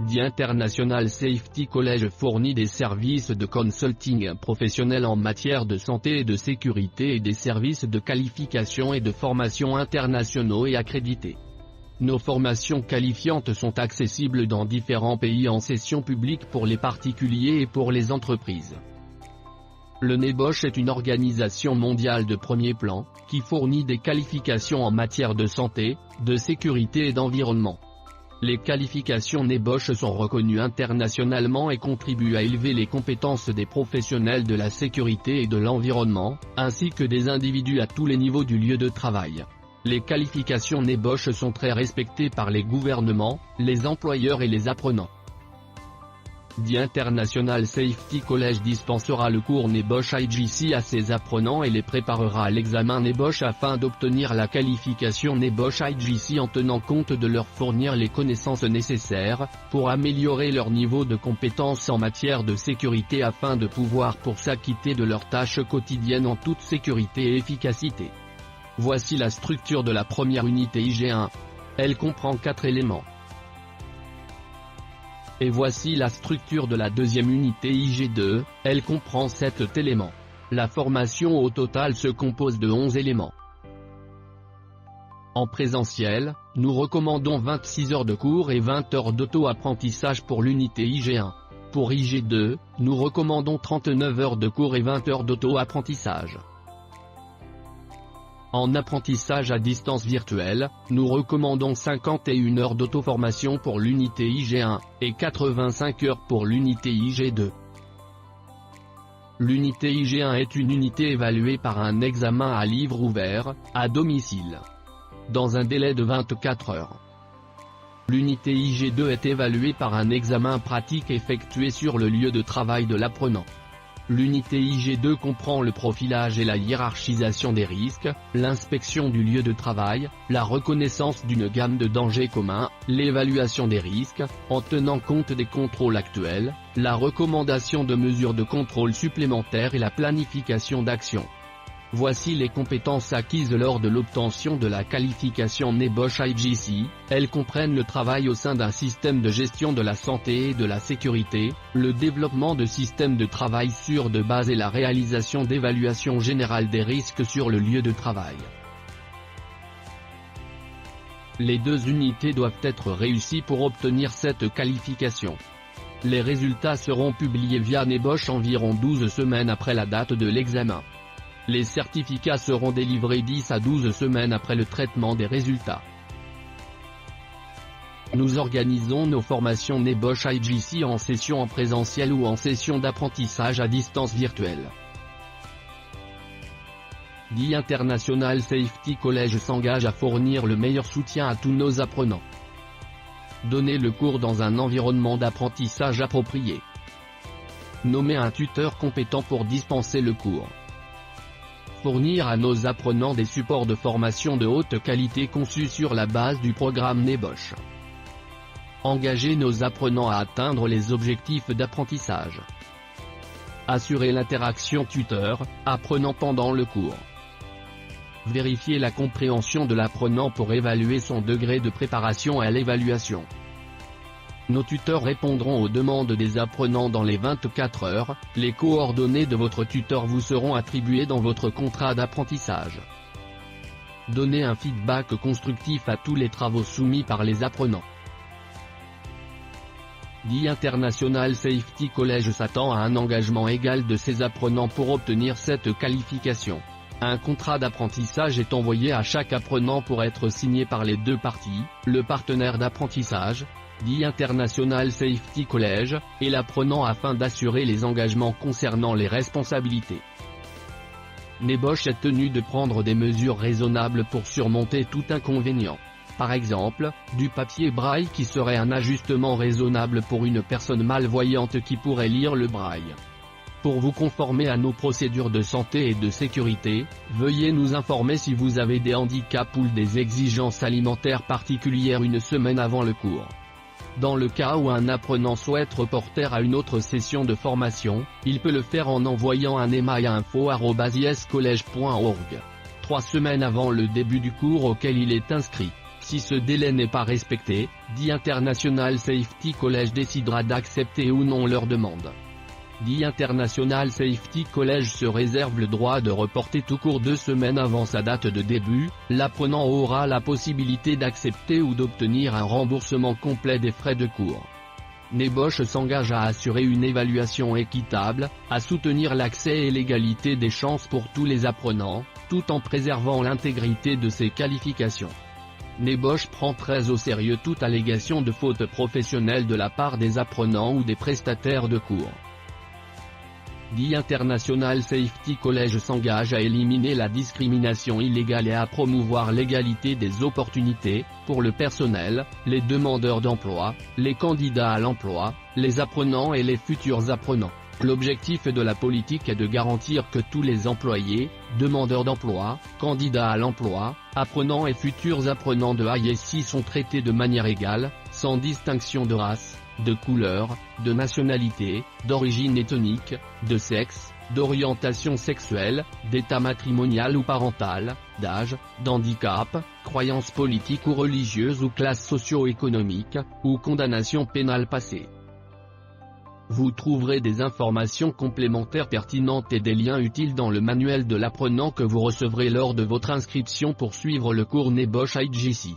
The International Safety College fournit des services de consulting professionnel en matière de santé et de sécurité et des services de qualification et de formation internationaux et accrédités. Nos formations qualifiantes sont accessibles dans différents pays en session publique pour les particuliers et pour les entreprises. Le NEBOSH est une organisation mondiale de premier plan, qui fournit des qualifications en matière de santé, de sécurité et d'environnement. Les qualifications NEBOSH sont reconnues internationalement et contribuent à élever les compétences des professionnels de la sécurité et de l'environnement, ainsi que des individus à tous les niveaux du lieu de travail. Les qualifications NEBOSH sont très respectées par les gouvernements, les employeurs et les apprenants. The International Safety College dispensera le cours NEBOSH IGC à ses apprenants et les préparera à l'examen NEBOSH afin d'obtenir la qualification NEBOSH IGC en tenant compte de leur fournir les connaissances nécessaires, pour améliorer leur niveau de compétence en matière de sécurité afin de pouvoir s'acquitter de leurs tâches quotidiennes en toute sécurité et efficacité. Voici la structure de la première unité IG1. Elle comprend 4 éléments. Et voici la structure de la deuxième unité IG2, elle comprend 7 éléments. La formation au total se compose de 11 éléments. En présentiel, nous recommandons 26 heures de cours et 20 heures d'auto-apprentissage pour l'unité IG1. Pour IG2, nous recommandons 39 heures de cours et 20 heures d'auto-apprentissage. En apprentissage à distance virtuelle, nous recommandons 51 heures d'auto-formation pour l'unité IG1, et 85 heures pour l'unité IG2. L'unité IG1 est une unité évaluée par un examen à livre ouvert, à domicile, dans un délai de 24 heures. L'unité IG2 est évaluée par un examen pratique effectué sur le lieu de travail de l'apprenant. L'unité IG2 comprend le profilage et la hiérarchisation des risques, l'inspection du lieu de travail, la reconnaissance d'une gamme de dangers communs, l'évaluation des risques, en tenant compte des contrôles actuels, la recommandation de mesures de contrôle supplémentaires et la planification d'actions. Voici les compétences acquises lors de l'obtention de la qualification NEBOSH IGC, elles comprennent le travail au sein d'un système de gestion de la santé et de la sécurité, le développement de systèmes de travail sûrs de base et la réalisation d'évaluations générales des risques sur le lieu de travail. Les 2 unités doivent être réussies pour obtenir cette qualification. Les résultats seront publiés via NEBOSH environ 12 semaines après la date de l'examen. Les certificats seront délivrés 10 à 12 semaines après le traitement des résultats. Nous organisons nos formations NEBOSH IGC en session en présentiel ou en session d'apprentissage à distance virtuelle. The International Safety College s'engage à fournir le meilleur soutien à tous nos apprenants. Donner le cours dans un environnement d'apprentissage approprié. Nommer un tuteur compétent pour dispenser le cours. Fournir à nos apprenants des supports de formation de haute qualité conçus sur la base du programme NEBOSH. Engager nos apprenants à atteindre les objectifs d'apprentissage. Assurer l'interaction tuteur-apprenant pendant le cours. Vérifier la compréhension de l'apprenant pour évaluer son degré de préparation à l'évaluation. Nos tuteurs répondront aux demandes des apprenants dans les 24 heures, les coordonnées de votre tuteur vous seront attribuées dans votre contrat d'apprentissage. Donnez un feedback constructif à tous les travaux soumis par les apprenants. The International Safety College s'attend à un engagement égal de ses apprenants pour obtenir cette qualification. Un contrat d'apprentissage est envoyé à chaque apprenant pour être signé par les 2 parties, le partenaire d'apprentissage, The International Safety College, et l'apprenant afin d'assurer les engagements concernant les responsabilités. NEBOSH est tenu de prendre des mesures raisonnables pour surmonter tout inconvénient. Par exemple, du papier braille qui serait un ajustement raisonnable pour une personne malvoyante qui pourrait lire le braille. Pour vous conformer à nos procédures de santé et de sécurité, veuillez nous informer si vous avez des handicaps ou des exigences alimentaires particulières une semaine avant le cours. Dans le cas où un apprenant souhaite reporter à une autre session de formation, il peut le faire en envoyant un email à info@iscollege.org. 3 semaines avant le début du cours auquel il est inscrit. Si ce délai n'est pas respecté, The International Safety College décidera d'accepter ou non leur demande. The International Safety College se réserve le droit de reporter tout cours 2 semaines avant sa date de début. L'apprenant aura la possibilité d'accepter ou d'obtenir un remboursement complet des frais de cours. NEBOSH s'engage à assurer une évaluation équitable, à soutenir l'accès et l'égalité des chances pour tous les apprenants, tout en préservant l'intégrité de ses qualifications. NEBOSH prend très au sérieux toute allégation de faute professionnelle de la part des apprenants ou des prestataires de cours. The International Safety College s'engage à éliminer la discrimination illégale et à promouvoir l'égalité des opportunités, pour le personnel, les demandeurs d'emploi, les candidats à l'emploi, les apprenants et les futurs apprenants. L'objectif de la politique est de garantir que tous les employés, demandeurs d'emploi, candidats à l'emploi, apprenants et futurs apprenants de ISI sont traités de manière égale, sans distinction de race, de couleur, de nationalité, d'origine ethnique, de sexe, d'orientation sexuelle, d'état matrimonial ou parental, d'âge, d'handicap, croyances politiques ou religieuses ou classe socio-économique, ou condamnation pénale passée. Vous trouverez des informations complémentaires pertinentes et des liens utiles dans le manuel de l'apprenant que vous recevrez lors de votre inscription pour suivre le cours NEBOSH IGC.